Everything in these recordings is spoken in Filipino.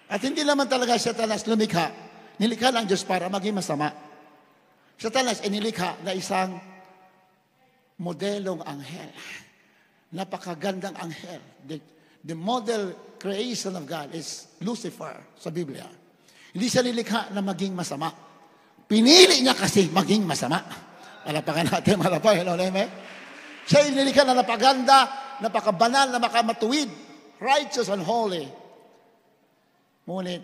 At hindi naman talaga Satanas lumikha. Nilikha ng Diyos para maging masama. Satanas ay nilikha na isang modelong anghel. Napakagandang anghel. The model creation of God is Lucifer sa Biblia. Hindi siya nilikha na maging masama. Pinili niya kasi maging masama. Malapakan natin, malapakan. Amen? Siya ay nilikha na napaganda, napakabanal, na makamatuwid, righteous and holy. Ngunit,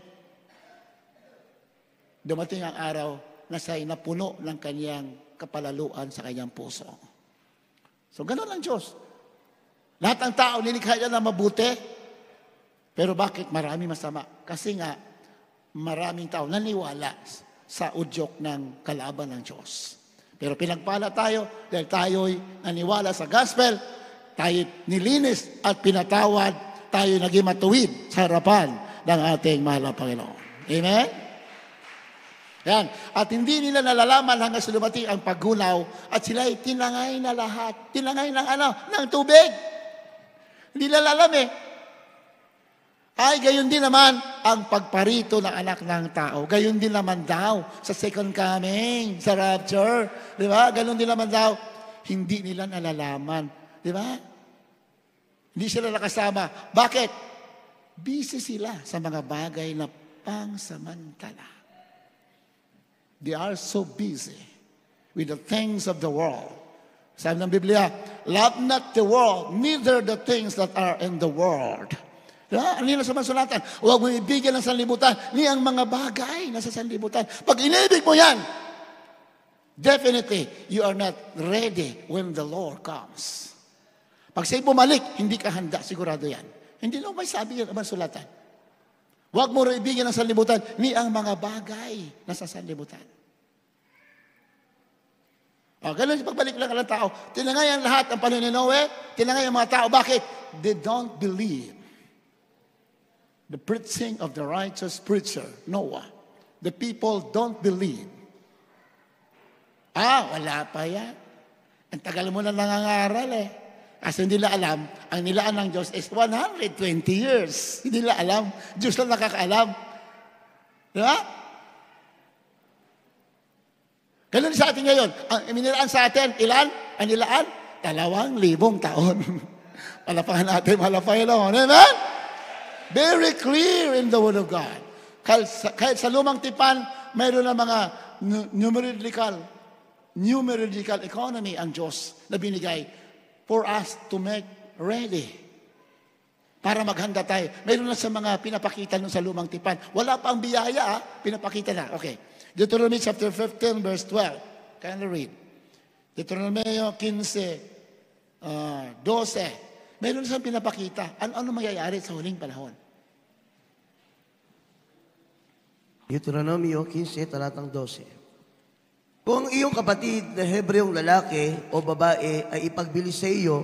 dumating ang araw na siya'y napuno ng kanyang kapalaluan sa kanyang puso. So, gano'n ang Diyos. Lahat ng tao, nilikha niya na mabuti. Pero bakit marami masama? Kasi nga, maraming tao naniwala sa udyok ng kalaban ng Diyos. Pero pinagpala tayo dahil tayo'y naniwala sa gospel, tayo nilinis at pinatawad, tayo naging matuwid sa harapan ng ating mahal na Panginoon. Amen? Yan. At hindi nila nalalaman hanggang sa dumating ang paggunaw at sila'y tinangay na lahat. Tinangay ng ng tubig. Hindi nila alam Ay, gayon din naman ang pagparito ng anak ng tao. Gayon din naman daw sa second coming, sa rapture. Di ba? Gayon din naman daw. Hindi nila nalalaman. Di ba? Hindi sila nakasama. Bakit? Busy sila sa mga bagay na pangsamantala. They are so busy with the things of the world. Sabi ng Biblia, love not the world, neither the things that are in the world. Diba? Ano yun sa masulatan? Huwag mo ibigyan ng sanlibutan ni ang mga bagay na sa sanlibutan. Pag inibig mo yan, definitely, you are not ready when the Lord comes. Pag siya'y bumalik, hindi ka handa, sigurado yan. Hindi lang may sabi yan ang masulatan. Huwag mo rin ibigyan ng sanlibutan ni ang mga bagay na sa sanlibutan. Ganun yung pagbalik lang ng tao. Tinangay ang lahat ng panuninoe, tinangay ang mga tao. Bakit? They don't believe the preaching of the righteous preacher, Noah. The people don't believe. Wala pa yan. Ang tagal mo na nangangaral Kasi hindi nila alam, ang nilaan ng Diyos is 120 years. Hindi nila alam. Diyos lang nakakaalam. Di ba? Ganun sa atin ngayon. Ang nilaan sa atin, ilan? Ang nilaan? 2,000 taon. Palapahan natin, malapahan natin. Amen? Very clear in the Word of God. Kahit sa lumang tipan, mayroon na mga numerical economy ang Diyos na binigay for us to make ready. Para maghanda tayo. Mayroon na sa mga pinapakita nun sa lumang tipan. Wala pa ang biyaya, pinapakita na. Okay. Deuteronomy chapter 15, verse 12. Can you read? Deuteronomy 15, 12. Mayroon na sa pinapakita. Ano mangyayari sa huling panahon? Deuteronomy 15, talatang 12. Kung iyong kapatid na Hebreong lalaki o babae ay ipagbili sa iyo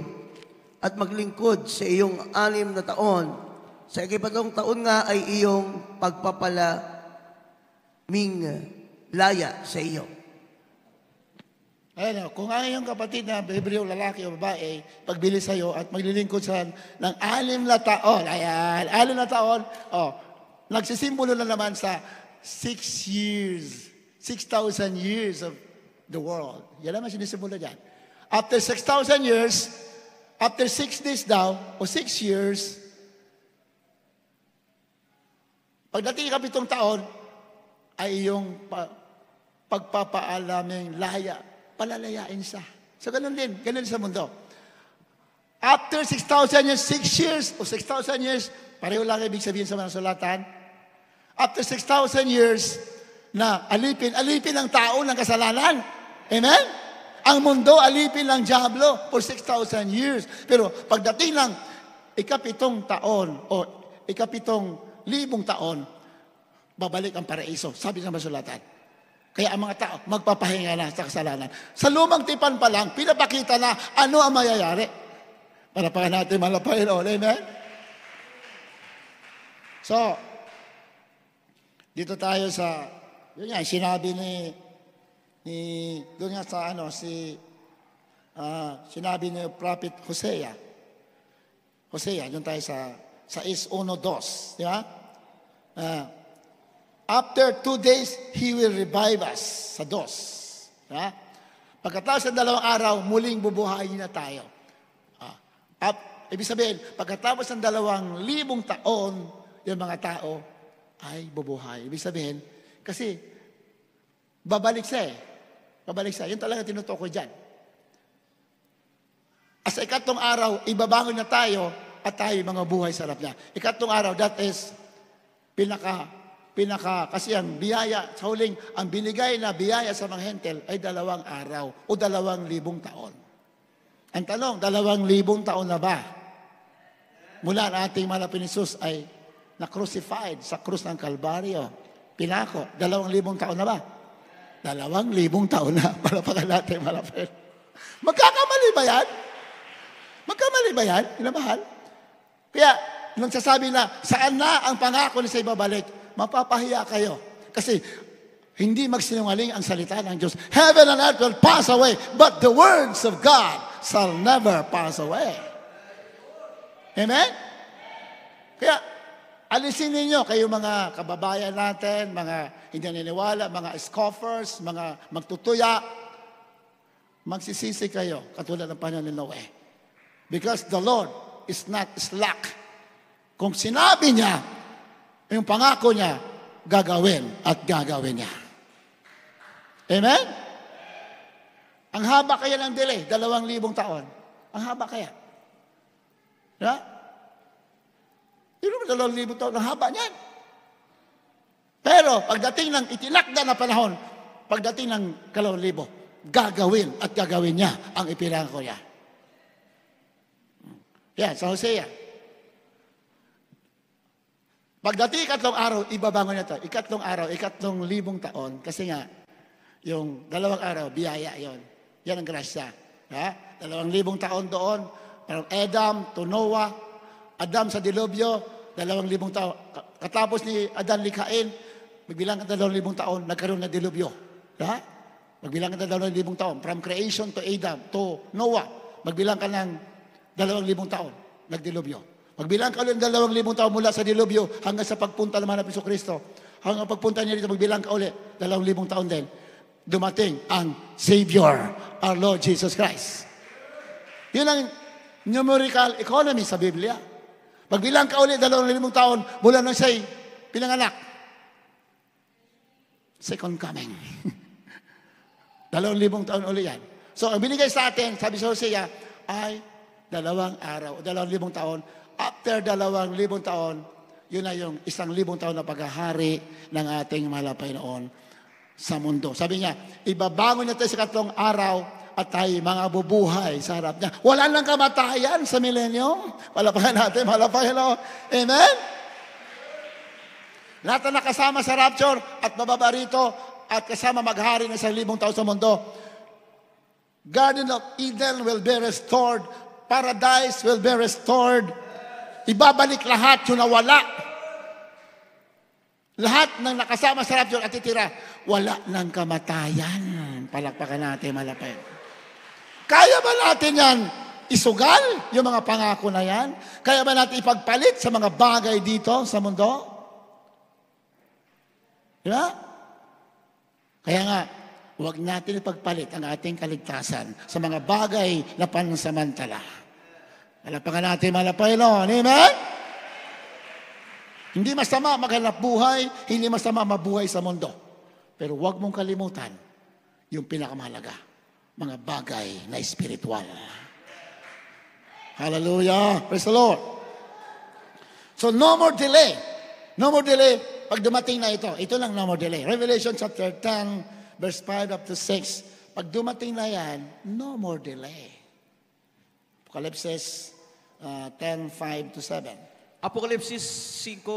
at maglingkod sa iyong 6 na taon, sa 7 taon nga ay iyong pagpapalaming laya sa iyo. Kung ang iyong kapatid na Hebreong lalaki o babae pagbili sa iyo at maglilingkod sa ng 6 na taon, 6 na taon, nagsisimbolo na naman sa 6 years, 6,000 years of the world. Yan naman sinisimbolo dyan. After 6,000 years, after 6 days daw, o 6 years, pagdating 7 taon, ay yung pagpapaalaming laya, palalayain siya. So ganun din sa mundo. After 6,000 years, 6 years, o 6,000 years, pareho lang ibig sabihin sa mga sulatan. After 6,000 years, na alipin ang tao ng kasalanan. Amen? Ang mundo, alipin ng diablo for 6,000 years. Pero pagdating ng 7 taon o 7,000 taon, babalik ang paraiso. Sabi ng masulatan. Kaya ang mga tao, magpapahinga na sa kasalanan. Sa lumang tipan pa lang, pinapakita na ano ang mayayari. Malapakan natin, malapakan. Amen? So, dito tayo sa yun nga, sinabi doon nga sa sinabi ni Prophet Hosea, doon tayo sa 6:1-2, di ba? After 2 days, He will revive us. Sa 2. Pagkatapos ng 2 araw, muling bubuhayin na tayo. Ibig sabihin, pagkatapos ng 2,000 taon, yung mga tao ay bubuhay. Ibig sabihin, kasi babalik siya eh. Babalik siya. Yun talaga tinutukoy dyan. Sa 3 araw, ibabangon na tayo at tayo mga buhay sa harap niya. 3 araw, that is kasi ang biyaya, sa huling, ang binigay na biyaya sa mga hentel ay 2 araw o 2,000 taon. Ang tanong, 2,000 taon na ba? Mula na ating mahal na Jesus ay na-crucified sa krus ng Kalbaryo. Pinako, 2,000 taon na ba? 2,000 taon na. Palapakan natin, malapit. Magkakamali ba yan? Magkamali ba yan? Inamahal? Kaya, nung sasabi na, saan na ang pangako ni sa ibabalik, mapapahiya kayo. Kasi, hindi magsinungaling ang salita ng Diyos. Heaven and earth will pass away, but the words of God shall never pass away. Amen? Kaya, alisin ninyo kayo mga kababayan natin, mga hindi naniniwala, mga scoffers, mga magtutuya, magsisisi kayo, katulad ng panahon ni Noe. Because the Lord is not slack. Kung sinabi niya, yung pangako niya, gagawin at gagawin niya. Amen? Ang haba kaya ng delay, 2,000 taon. Ang haba kaya. Yeah? Hindi naman 2,000 taon, ang haba niyan. Pero pagdating ng itinakda na panahon, pagdating ng 2,000, gagawin at gagawin niya ang ipinangako niya. Yan, sa Hosea. Pagdating 3 araw, ibabangon na ito. 3 araw, 3,000 taon. Kasi nga, yung 2 araw, biyaya yon. Yan ang grasya. 2,000 taon doon. From Adam to Noah. Adam sa dilubyo, 2,000 taon. Katapos ni Adan likhain, magbilang ka 2,000 taon, nagkaroon na dilubyo. Magbilang ka 2,000 taon. From creation to Adam, to Noah, magbilang ka ng 2,000 taon, nagdilubyo. Magbilang ka ulit 2,000 taon mula sa dilubyo hanggang sa pagpunta naman ng Kristo. Hanggang pagpunta niya dito, magbilang ka ulit 2,000 taon din. Dumating ang Savior, our Lord Jesus Christ. Yun ang numerical economy sa Biblia. Magbilang ka ulit 2,000 taon mula nung siya'y pinanganak. Second coming. 2,000 taon ulit yan. So, ang binigay sa atin, sabi sa Hosea, ay 2 araw, 2,000 taon. After 2,000 taon, yun na yung 1,000 taon na paghahari ng ating malapay noon sa mundo. Sabi niya, ibabangon niya tayo sa 3 araw at tayo mga bubuhay sa harap niya. Wala nang kamatayan sa millennium. Palapakan natin, malapay noon. Amen? Lahat na nakasama sa rapture at bababa rito at kasama maghari ng 1,000 taon sa mundo. Garden of Eden will be restored. Paradise will be restored. Ibabalik lahat yung nawala. Lahat ng nakasama sa rapture at titira, wala ng kamatayan. Palakpakan natin, malapit. Kaya ba natin yan isugal, yung mga pangako na yan? Kaya ba natin ipagpalit sa mga bagay dito sa mundo? Diba? Kaya nga, huwag natin ipagpalit ang ating kaligtasan sa mga bagay na pansamantala. Malapakan natin, malapay noon. Amen? Hindi masama maghanap buhay, hindi masama mabuhay sa mundo. Pero huwag mong kalimutan yung pinakamahalaga, mga bagay na espiritual. Hallelujah! Praise the Lord! So, no more delay. No more delay pag dumating na ito. Ito lang, no more delay. Revelation chapter 10, verse 5 up to 6. Pag dumating na yan, no more delay. Apocalypse 10, 5 to 7. Apokalipsis 5,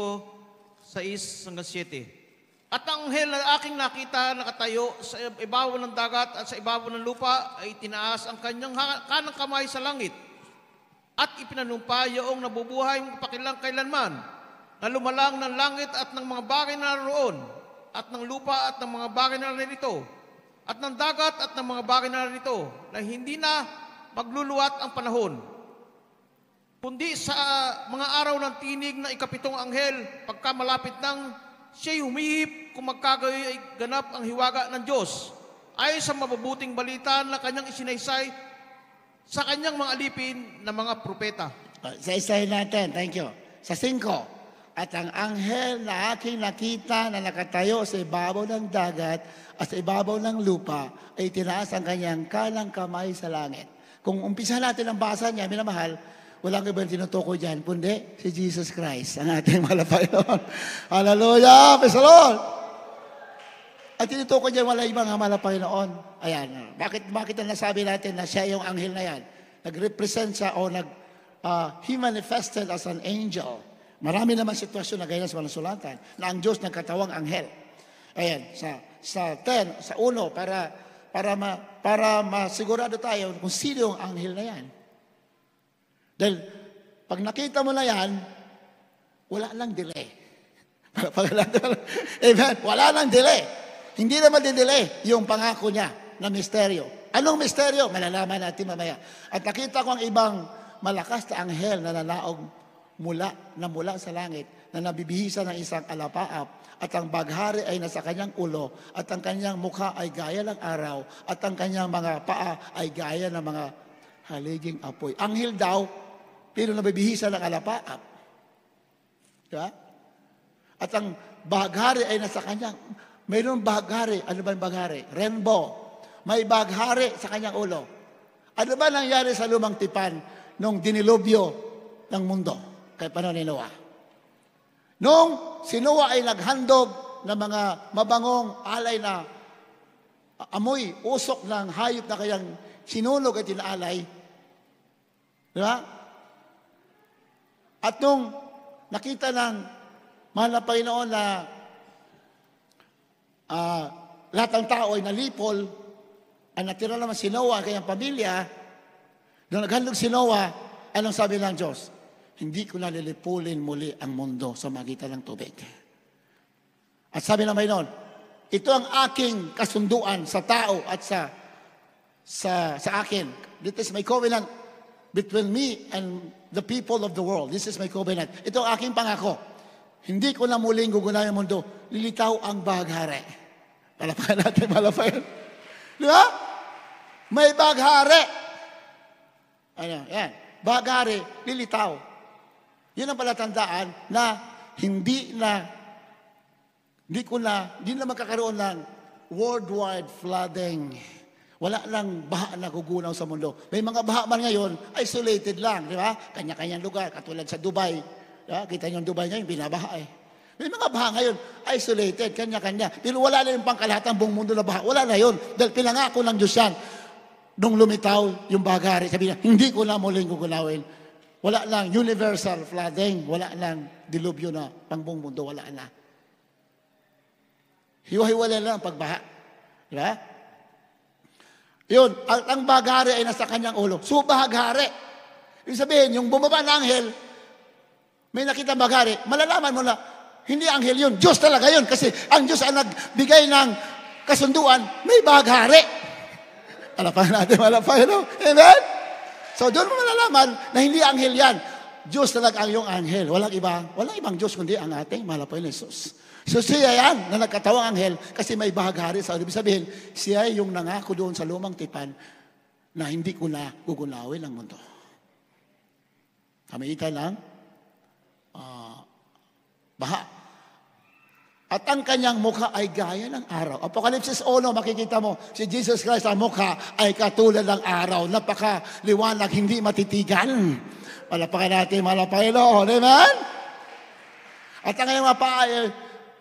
6 hanggang 7. At ang anghel na aking nakita nakatayo sa ibabaw ng dagat at sa ibabaw ng lupa ay tinaas ang kanyang kanang kamay sa langit. At ipinanumpa yung nabubuhay pakilang kailanman na lumalang ng langit at ng mga bagay na naroon at ng lupa at ng mga bagay na narito at ng dagat at ng mga bagay na narito na hindi na magluluwat ang panahon. kundi sa mga araw ng tinig na ikapitong anghel, pagka malapit nang siya'y humihip kung magkagayoy ay ganap ang hiwaga ng Diyos, ay sa mabubuting balita na kanyang isinaysay sa kanyang mga alipin na mga propeta. Sa-isahin natin, thank you. Sa 5, at ang anghel na aking nakita na nakatayo sa ibabaw ng dagat at sa ibabaw ng lupa ay tinaas ang kanyang kanang kamay sa langit. Kung umpisa natin ang basa niya, minamahal, walang ibang tinutukoy dyan, kundi si Jesus Christ, ang ating Panginoon. Hallelujah! Praise the Lord! At tinutukoy dyan, wala ibang Panginoon. Ayan. Bakit na nasabi natin na siya yung anghel na yan? Nag-represent siya o he manifested as an angel. Marami naman sitwasyon na ganyan sa mga sulatan na ang Diyos nagkatawang anghel. Ayan, sa 1, para masigurado tayo kung sino yung anghel na yan. Dahil pag nakita mo na yan, wala lang delay. Amen. Wala lang delay. Hindi na madidelay yung pangako niya na misteryo. Anong misteryo? Malalaman natin mamaya. At nakita ko ang ibang malakas na anghel na nanaog mula sa langit na nabibihisa ng isang alapaap at ang baghari ay nasa kanyang ulo at ang kanyang mukha ay gaya ng araw at ang kanyang mga paa ay gaya ng mga haliging apoy. Anghel daw, pero nabibihisa ng alapaap. Diba? At ang baghari ay nasa kanyang, mayroong baghari. Ano ba yung baghari? Rainbow. May baghari sa kanyang ulo. Ano ba nangyari sa lumang tipan nung dinilubyo ng mundo kay panahon ni Noah? Nung si Noah ay naghandog ng mga mabangong alay na amoy, usok ng hayop na kayang sinunog at tinaalay. Diba? At nung nakita ng mahal na Panginoon na lahat ng tao ay nalipol, ang natira naman si Noah at kanyang pamilya, nung naghandog si Noah, anong sabi ng Diyos? Hindi ko nalilipulin muli ang mundo sa magitan ng tubig. At sabi ng Panginoon, ito ang aking kasunduan sa tao at sa akin. This is my covenant between me and the people of the world. This is my covenant. Ito ang aking pangako. Hindi ko na muling gugunahin ang mundo. Lilitaw ang baghari. Palapakan natin, palapakan. Di ba? May baghari. Ano, yan. Baghari, lilitaw. Yun ang palatandaan na hindi na magkakaroon ng worldwide flooding. Wala lang baha na gugunaw sa mundo. May mga baha man ngayon, isolated lang, di ba? Kanya-kanyang lugar, katulad sa Dubai. Diba? Kita niyo yung Dubai ngayon, binabaha eh. May mga baha ngayon, isolated, kanya-kanya. Pero wala na yung pangkalahatang buong mundo na baha. Wala na yun. Dahil pinangako ng Diyos yan. Nung lumitaw yung baghari, sabi niya, hindi ko na muling gugunawin. Wala lang universal flooding. Wala lang dilubyo na pang buong mundo. Wala na. Hiwa-hiwala lang ang pagbaha. Diba? Yun, ang baghari ay nasa kanyang ulo. So, baghari. Ibig sabihin, yung bumaba na anghel, may nakita baghari, malalaman mo na, hindi anghel yun, Diyos talaga yun. Kasi ang Diyos ang nagbigay ng kasunduan, may baghari. Alapahan natin, alapahan, no? Amen? So, doon mo malalaman na hindi anghel yan. Diyos talaga ang iyong anghel. Walang ibang Diyos kundi ang ating mahal na Panginoon Jesus. So siya yan na nagkatawang anghel kasi may baghari sa ibig sabihin, siya yung nangako doon sa lumang tipan na hindi ko na gugunawin ang mundo. Kamitan ng baha. At ang kanyang mukha ay gaya ng araw. Apokalipsis 1, makikita mo, si Jesus Christ ang mukha ay katulad ng araw. Napakaliwanag, hindi matitigan. Palapakan natin, mahal na Panginoon. Amen? At ang kanyang mapa ay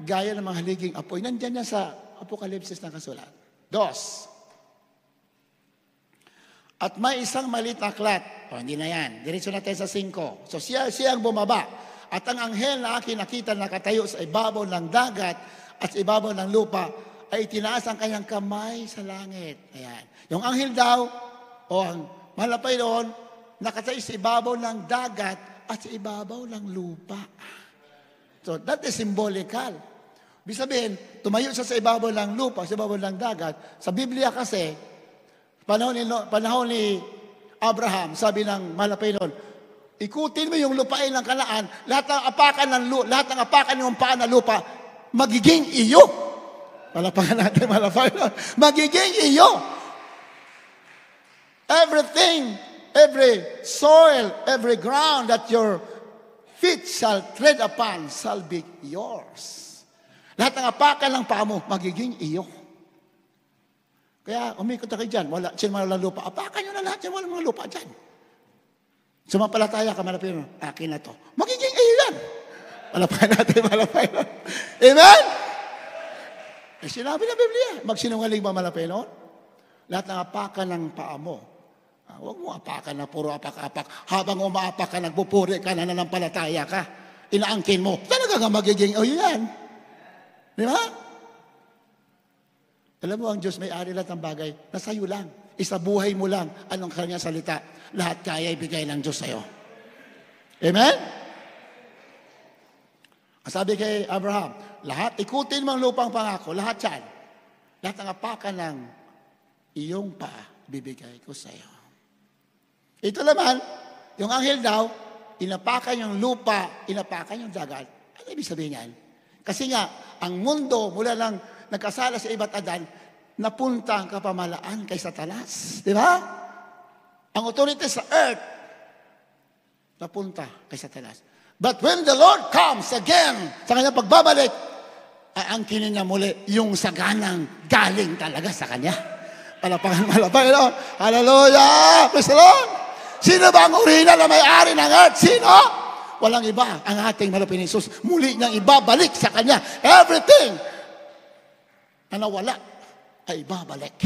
gaya ng mga haliging apoy. Nandiyan yan sa Apokalipsis na kasulat. 2. At may isang maliit na aklat. Hindi na yan. Diretso natin sa 5. So siya ang bumaba. At ang anghel na aking nakita nakatayo sa ibabaw ng dagat at sa ibabaw ng lupa ay tinaas ang kanyang kamay sa langit. Ayan. Yung anghel daw, o ang mahal na Panginoon, nakatayo sa ibabaw ng dagat at sa ibabaw ng lupa. So that is symbolical. Ibig sabihin, tumayo siya sa ibabaw ng lupa, sa ibabaw ng dagat. Sa Biblia kasi, panahon ni Abraham, sabi ng mahal na Panginoon, ikutin mo yung lupain ng Kanaan, lahat ng apakan ng paan na lupa, magiging iyo. Palapakan natin, magiging iyo. Everything, every soil, every ground that your feet shall tread upon shall be yours. Lahat ng apakan ng paa mo, magiging iyo. Kaya umikot na kayo dyan, wala mga lupa. Apakan nyo na lahat yan, wala mga lupa dyan. Sumampalataya ka, malapit mo, akin na to. Magiging iyo yan. Malapakan natin. Amen? Eh, sinabi ng Biblia, magsinungaling ba malapit noon? Lahat ng apakan ng paa mo, huwag mo apakan na puro apak-apak. Habang umaapak ka, nagpupuri ka, nananampalataya ka, inaangkin mo, talaga nga magiging iyo yan. Di ba? Alam mo, ang Diyos may-ari lahat ng bagay, nasa iyo lang. Isabuhay mo lang anong kanyang salita. Lahat kaya ibigay ng Diyos sa'yo. Amen? Sabi kay Abraham, lahat, ikutin mo ang lupang pangako, lahat yan. Lahat ng apakan ng iyong bibigay ko sa'yo. Ito naman, yung anghel daw, inapakan yung lupa, inapakan yung dagat. Ano ibig sabihin yan? Kasi nga, ang mundo mula lang nagkasala sa iba't Adan, napunta ang kapamalaan kay Satanas. Di ba? Ang authority sa earth, napunta kay Satanas. But when the Lord comes again, sa kanyang pagbabalik, aangkinin niya muli yung saganang galing talaga sa kanya. Palapakan. Hallelujah! Praise the Lord! Sino ba ang original na may-ari ng earth? Sino? Walang iba. Ang ating malapit ni Jesus, muli niyang ibabalik sa kanya. Everything na nawala ay ibabalik.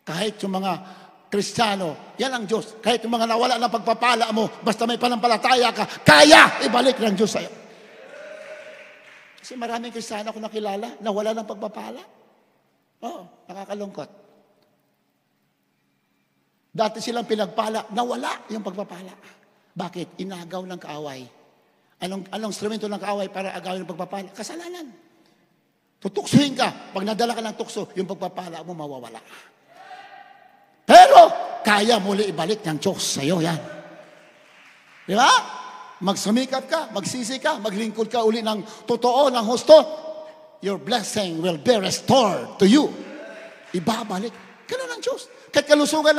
Kahit yung mga Kristiyano, yan ang Diyos. Kahit yung mga nawala ng pagpapala mo, basta may panampalataya ka, kaya ibalik ng Diyos sa'yo. Kasi maraming Kristiyano ako nakilala, nawala ng pagpapala. Oo, nakakalungkot. Dati silang pinagpala, nawala yung pagpapala. Bakit? Inagaw ng kaaway. Anong instrumento ng kaaway para agawin ng pagpapala? Kasalanan. Tutuksuhin ka. Pag nadala ka ng tukso, yung pagpapala mo mawawala. Pero, kaya muli ibalik ng Diyos sa'yo yan. Di ba? Magsumikap ka, magsisi ka, maglingkod ka uli ng totoo, ng husto, your blessing will be restored to you. Ibabalik. Ganun ang Diyos. Kahit kalusugan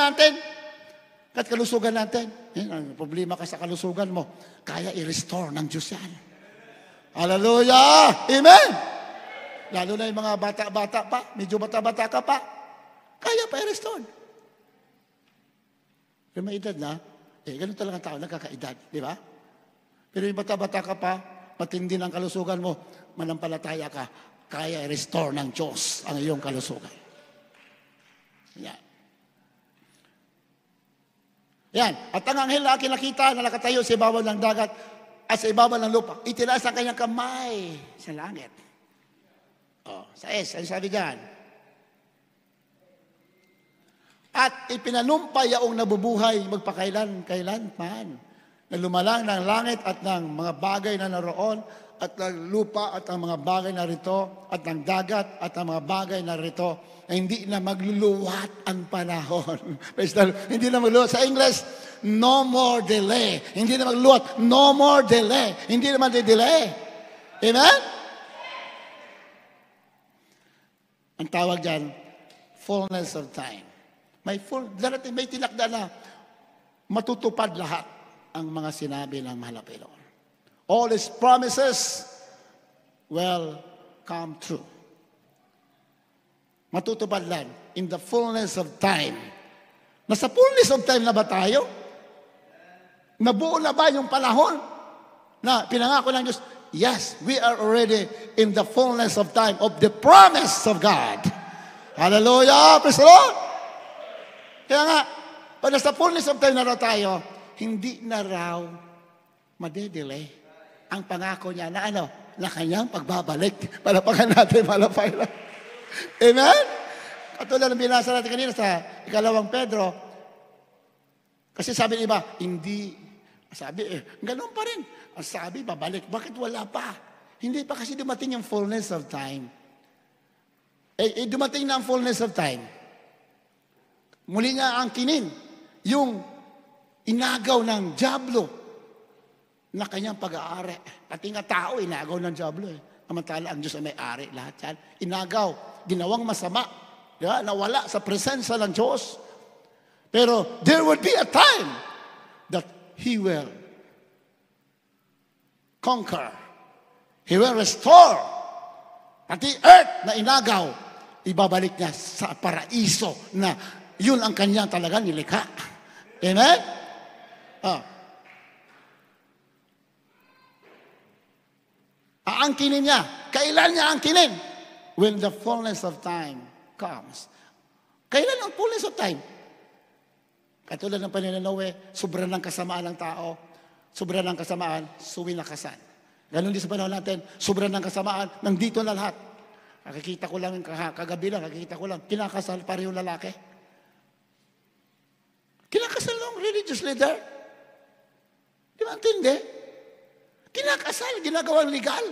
natin, yan, ang problema ka sa kalusugan mo, kaya i-restore ng Diyos yan. Hallelujah! Amen! Lalo na yung mga bata-bata pa, medyo bata-bata ka pa, kaya pa i-restore. Yung may edad na, ganun talaga ang tao, nagkakaedad, di ba? Pero yung bata-bata ka pa, matindi ng kalusugan mo, manampalataya ka, kaya i-restore ng Diyos ang iyong kalusugan. Yan. Yan. At ang anghel na aking nakita na nakatayo sa ibabaw ng dagat at sa ibabaw ng lupa, itinaas ang kanyang kamay sa langit. Sa S, ano sabi dyan? At ipinanumpay yaong nabubuhay magpakailan-kailan man, na lumalang ng langit at ng mga bagay na naroon, at ng lupa at ang mga bagay na rito, at ng dagat at ang mga bagay na rito, na hindi na magluluwat ang panahon. Hindi na magluluwat. Sa English, no more delay. Hindi na magluluwat. No more delay. Hindi na delay. Amen? Ang tawag dyan, fullness of time. May tinakda na matutupad lahat ang mga sinabi ng mahal na Panginoon. All His promises will come true. Matutupad lang in the fullness of time. Nasa fullness of time na ba tayo? Nabuo na ba yung panahon na pinangako ng Diyos? Yes, we are already in the fullness of time of the promise of God. Hallelujah! Praise the Lord! Kaya nga, pag nasa fullness of time na raw tayo, hindi na raw madedelay ang pangako niya na na kanyang pagbabalik. Palapakan natin, malapay lang. Amen? Katulad ng binasa natin kanina sa 2 Pedro, kasi sabi ng iba, hindi, ganun pa rin. Ang sabi, babalik. Bakit wala pa? Hindi pa kasi dumating yung fullness of time. Dumating na ang fullness of time. Muli niya angkinin yung inagaw ng dyablo na kanyang pag-aari. Pati nga tao, inagaw ng dyablo eh. Samantala ang Diyos ay may-ari. Lahat yan. Inagaw. Ginawang masama. Diba? Nawala sa presensya ng Diyos. Pero there would be a time that He will conquer. He will restore. Pati earth na inagaw, ibabalik niya sa paraiso na yun ang kanyang talagang nilikha. Amen? Aangkinin niya. Kailan niya aangkinin? When the fullness of time comes. Kailan ang fullness of time? Katulad ng panahon ng Noe, sobra ng kasamaan ng tao, sobra ng kasamaan, suwinakasan. Ganon din sa panahon natin, sobra ng kasamaan, nandito na lahat. Nakikita ko lang, kagabi lang, nakikita ko lang, kinakasal pareho lalaki. Kinakasal ng religious leader. Di ba antindi? Kinakasal, ginagawang legal.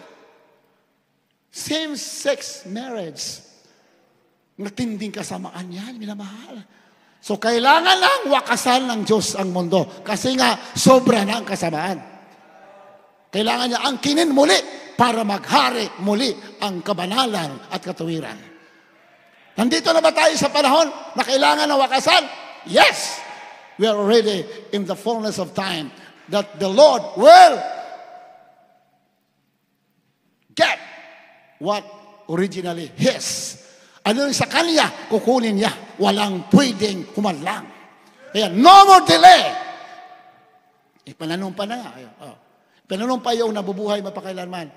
Same-sex marriage. Matinding kasamaan yan, minamahal. So, kailangan lang wakasan ng Diyos ang mundo. Kasi nga, sobra na ang kasamaan. Kailangan niya angkinin muli para maghari muli ang kabanalan at katuwiran. Nandito na ba tayo sa panahon na kailangan ng wakasan? Yes! We are already in the fullness of time that the Lord will get what originally His. Ano yung sa Kanya, kukunin niya. Walang pwedeng humadlang. Kaya, no more delay. Pananumpa na nga. Pananumpa yung nabubuhay mapakailanman.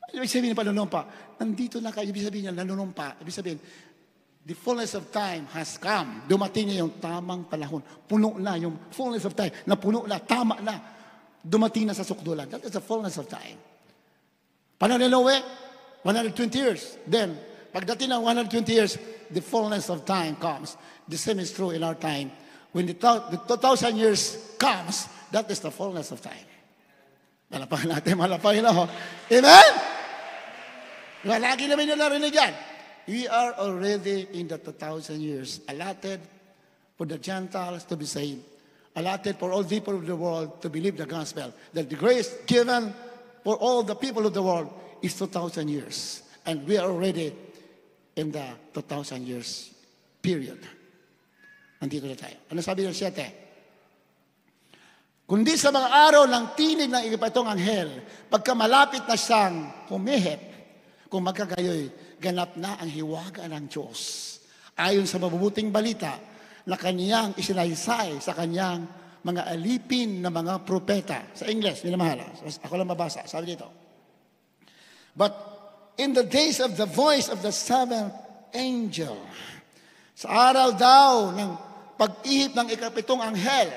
Ibig sabihin ng pananumpa, nandito na kayo. Ibig sabihin niya, nanunumpa. Ibig sabihin, the fullness of time has come. Dumating niya yung tamang panahon. Puno na yung fullness of time. Na puno na, tama na. Dumating na sa sukdulan. That is the fullness of time. Panahon ni Noe, 120 years. Then, pagdating ng 120 years, the fullness of time comes. The same is true in our time. When the 2,000 years comes, that is the fullness of time. Malapahin natin, malapahin na ho. Amen? Lagi namin yung narinig yan. We are already in the 2,000 years allotted for the Gentiles to be saved. Allotted for all people of the world to believe the gospel. That the grace given for all the people of the world is 2,000 years. And we are already in the 2,000 years period. Nandito na tayo. Ano sabi ng 7? Kundi sa mga araw ng tinig ng ikapitong anghel, pagka malapit na siyang humihip, kung magkagayoy, ganap na ang hiwaga ng Diyos. Ayon sa mabubuting balita na kaniyang isinaysay sa kaniyang mga alipin na mga propeta. Sa English, minamahal. Ako lang mabasa. Sabi dito. But in the days of the voice of the seventh angel, sa araw daw ng pag-ihip ng ikapitong anghel,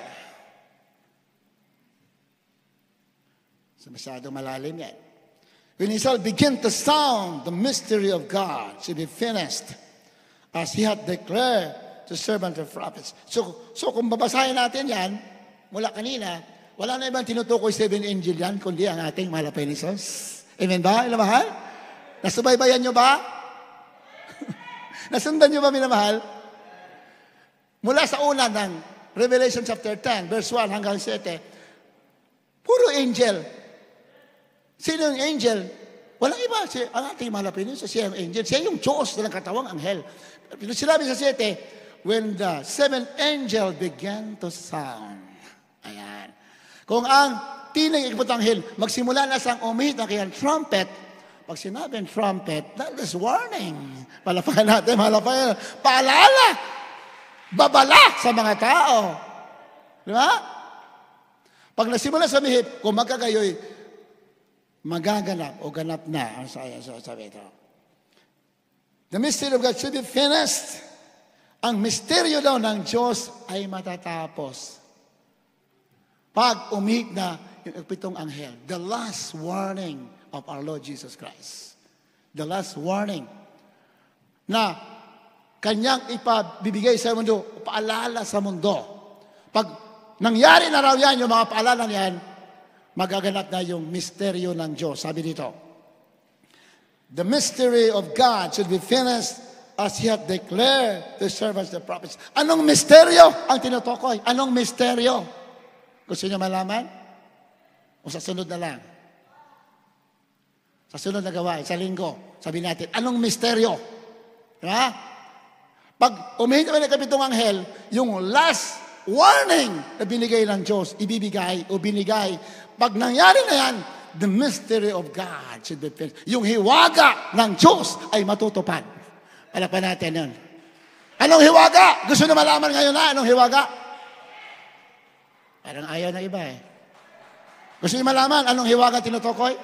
so masyadong malalim yan. When he shall begin to sound, the mystery of God should be finished, as he had declared to servant of prophets. So kung babasahin natin yan, mula kanina, wala na ibang tinutukoy 7 angel yan, kundi ang ating mahal na Panginoon. Amen ba? Ilamahal? Nasubaybayan nyo ba? Nasundan nyo ba, minamahal? Mula sa una ng Revelation chapter 10, verse 1 hanggang 7, puro angel. Sino yung angel? Walang iba. Ang ating malapin yun, siya yung angel. Siya yung Diyos na katawang anghel. Pero sinabi sa 7, when the seventh angel began to sound. Ayan. Kung ang tinig ikapitong anghel, magsimula na siyang umihit ng kanyang trumpet, pag sinabing trumpet, that is warning. Palapakan natin, palapakan. Paalala! Babala sa mga tao. Di ba? Pag nasimula sa mihip, kung magkagayoy, magaganap o ganap na. Ang sabi ito. The mystery of God should be finished. Ang misteryo daw ng Diyos ay matatapos. Pag umihip na yung pitong anghel, the last warning of our Lord Jesus Christ. The last warning na kanyang ipabibigay sa mundo, paalala sa mundo. Pag nangyari na raw yan, yung mga paalala niyan, magaganap na yung misteryo ng Diyos. Sabi dito, the mystery of God should be finished as he hath declared the servants the prophets. Anong misteryo ang tinutukoy? Anong misteryo? Gusto niyo malaman? O sa sunod na lang? Sa sunod na gawain, sa linggo, sabi natin, anong misteryo? Diba? Pag umihingi kami ng kapitong anghel, yung last warning na binigay ng Diyos, ibibigay o binigay. Pag nangyari na yan, the mystery of God should be finished. Yung hiwaga ng Diyos ay matutupad. Alapan natin yun. Anong hiwaga? Gusto na malaman ngayon na anong hiwaga? Parang ayaw na iba eh. Gusto niyo malaman anong hiwaga tinutukoy?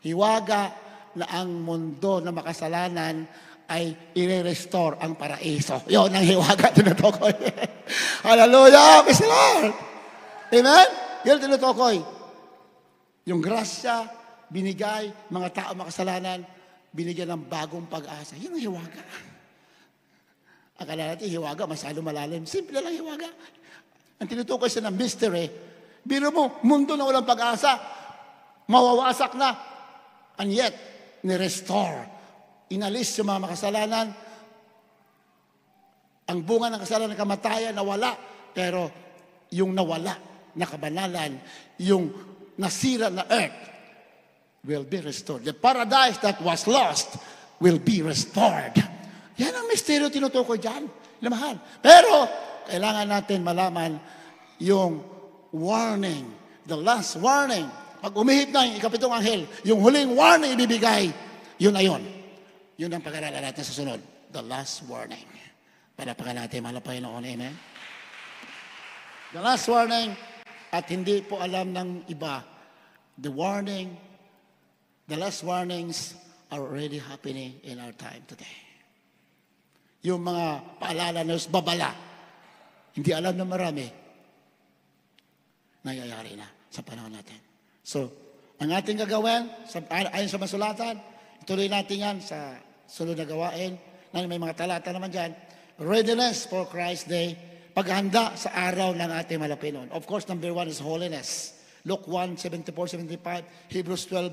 Hiwaga na ang mundo na makasalanan ay i-restore ang paraiso. Yun ang hiwaga tinutukoy. Hallelujah! Praise the Lord! Amen? Yun tinutukoy. Yung grasya, binigay, mga tao makasalanan, binigyan ng bagong pag-asa. Yun ang hiwaga. Akala natin, hiwaga, masyado malalim. Simple lang hiwaga. Ang tinutukoy siya ng mystery, biro mo, mundo na walang pag-asa, mawawasak na, and yet, ni-restore. Inalis yung mga makasalanan, ang bunga ng kasalanan ng kamatayan, nawala, pero yung nawala na kabanalan, yung nasira na earth, will be restored. The paradise that was lost will be restored. Yan ang misteryo tinutukoy dyan. Lamahal. Pero, kailangan natin malaman yung warning, the last warning. Pag umihip na yung ikapitong anghel, yung huling warning ibibigay, yun na yun. Yun ang pag-aralan natin sa sunod. The last warning. Palapakan natin, mahal na Panginoon. Amen? The last warning, at hindi po alam ng iba, the warning, the last warnings are already happening in our time today. Yung mga paalala na babala, hindi alam na marami, nangyayari na sa panahon natin. So, ang ating gagawin, ayon sa masulatan, ituloy natin yan sa sunod na gawain, na may mga talata naman dyan, readiness for Christ's Day, paghanda sa araw ng ating malapinon. Of course, number 1 is holiness. Luke 1, 74-75, Hebrews 12,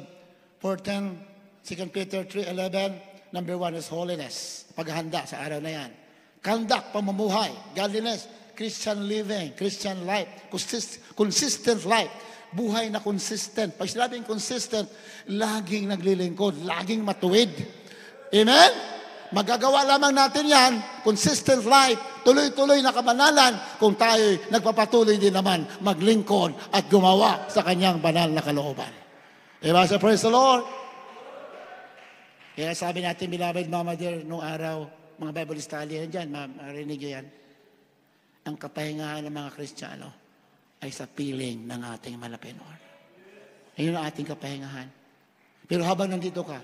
4:10, 2 Peter 3:11, number 1 is holiness. Paghahanda sa araw na yan. Conduct, pamumuhay, godliness, Christian living, Christian life, consistent life, buhay na consistent. Pag sinabing consistent, laging naglilingkod, laging matuwid. Amen? Magagawa lamang natin yan, consistent life, tuloy-tuloy na kabanalan, kung tayo'y nagpapatuloy din naman maglingkod at gumawa sa kanyang banal na kalooban. Diba? So praise the Lord. Kaya sabi natin, beloved Mama dear, nung araw, mga Bible study yan dyan, marinig nyo yan. Ang kapahingahan ng mga Kristiyano ay sa piling ng ating malapinon. Ayun ang ating kapahingahan. Pero habang nandito ka,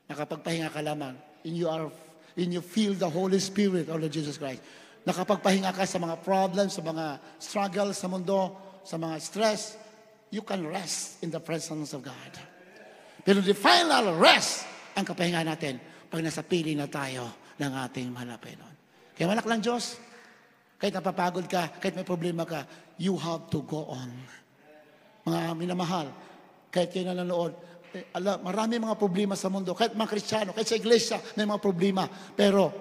nakapagpahinga ka lamang, in you feel the Holy Spirit of Lord Jesus Christ. Nakapagpahinga ka sa mga problems, sa mga struggles sa mundo, sa mga stress, you can rest in the presence of God. Pero the final rest, ang kapahinga natin, pag nasa piling na tayo ng ating malapinon. Kaya malak lang Diyos, kahit napapagod ka, kahit may problema ka, you have to go on. Mga minamahal, kahit kayo nanonood, marami mga problema sa mundo, kahit mga Kristiyano, kahit sa iglesia, may mga problema. Pero,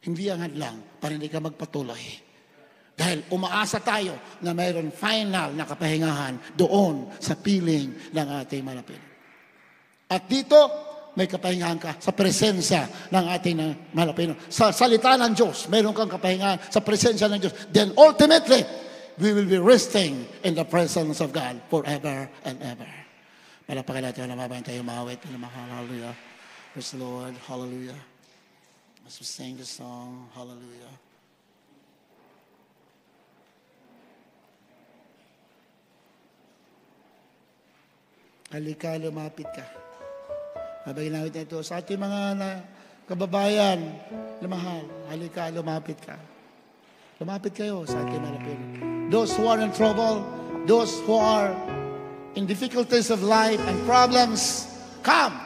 hindi ang hadlang para hindi ka magpatuloy. Dahil umaasa tayo na mayroon final na kapahingahan doon sa piling ng ating malapinon. At dito, may kapahingahan ka sa presensya ng ating malapinon. Sa salita ng Diyos, mayroon kang kapahingahan sa presensya ng Diyos. Then ultimately, we will be resting in the presence of God forever and ever. Palapakan natin, namabayan tayo mawit. Hallelujah. Praise the Lord. Hallelujah. As we sing the song, hallelujah. Halika, lumapit ka. Habang ginawit na ito, sa ating mga kababayan, mahal, halika, lumapit ka. Lumapit kayo sa ating malapit. Those who are in trouble, those who are in difficulties of life and problems, come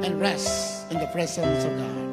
and rest in the presence of God.